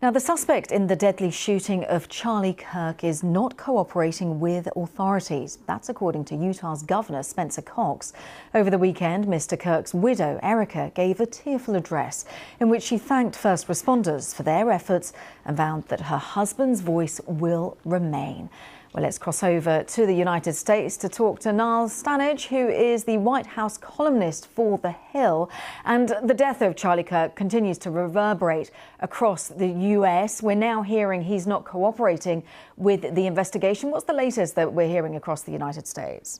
Now, the suspect in the deadly shooting of Charlie Kirk is not cooperating with authorities. That's according to Utah's Governor Spencer Cox. Over the weekend, Mr. Kirk's widow, Erica, gave a tearful address in which she thanked first responders for their efforts and vowed that her husband's voice will remain. Well, let's cross over to the United States to talk to Niall Stanage, who is the White House columnist for The Hill. And the death of Charlie Kirk continues to reverberate across the US. We're now hearing he's not cooperating with the investigation. What's the latest that we're hearing across the United States?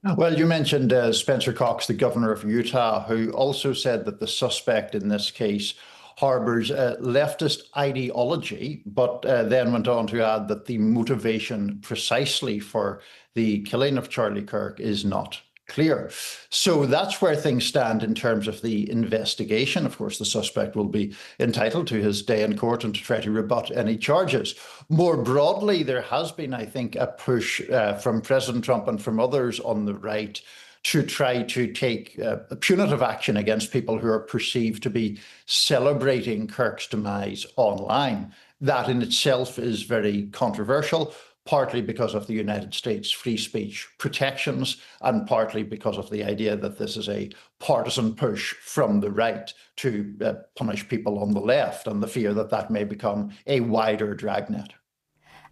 Well, you mentioned Spencer Cox, the governor of Utah, who also said that the suspect in this case harbours leftist ideology, but then went on to add that the motivation precisely for the killing of Charlie Kirk is not clear. So that's where things stand in terms of the investigation. Of course, the suspect will be entitled to his day in court and to try to rebut any charges. More broadly, there has been, I think, a push from President Trump and from others on the right to try to take punitive action against people who are perceived to be celebrating Kirk's demise online. That in itself is very controversial, partly because of the United States free speech protections and partly because of the idea that this is a partisan push from the right to punish people on the left, and the fear that that may become a wider dragnet.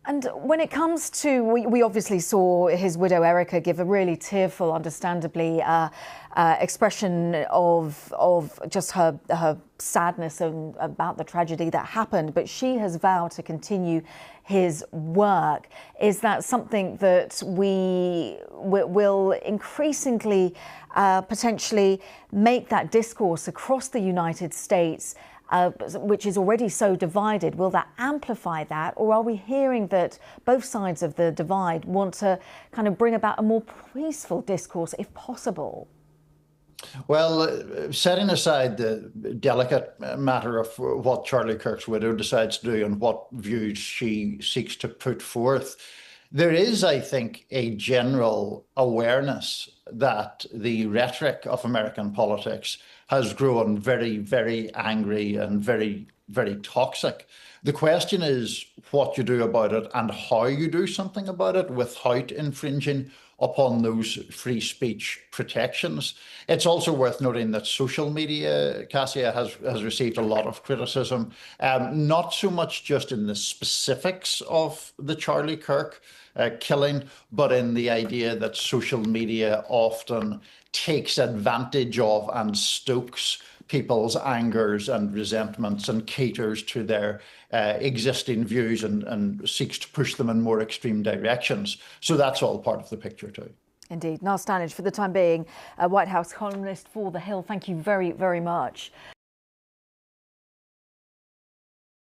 And when it comes to, we obviously saw his widow Erica give a really tearful, understandably, expression of just her sadness about the tragedy that happened. But she has vowed to continue his work. Is that something that we will increasingly potentially make that discourse across the United States, which is already so divided? Will that amplify that, or are we hearing that both sides of the divide want to kind of bring about a more peaceful discourse, if possible? Well, setting aside the delicate matter of what Charlie Kirk's widow decides to do and what views she seeks to put forth, there is, I think, a general awareness that the rhetoric of American politics has grown very, very angry and very, very toxic. The question is what you do about it and how you do something about it without infringing upon those free speech protections. It's also worth noting that social media, Cassia, has received a lot of criticism, not so much just in the specifics of the Charlie Kirk killing, but in the idea that social media often takes advantage of and stokes people's angers and resentments and caters to their existing views and seeks to push them in more extreme directions. So that's all part of the picture too. Indeed. Niall Stanage, for the time being, a White House columnist for The Hill. Thank you very, very much.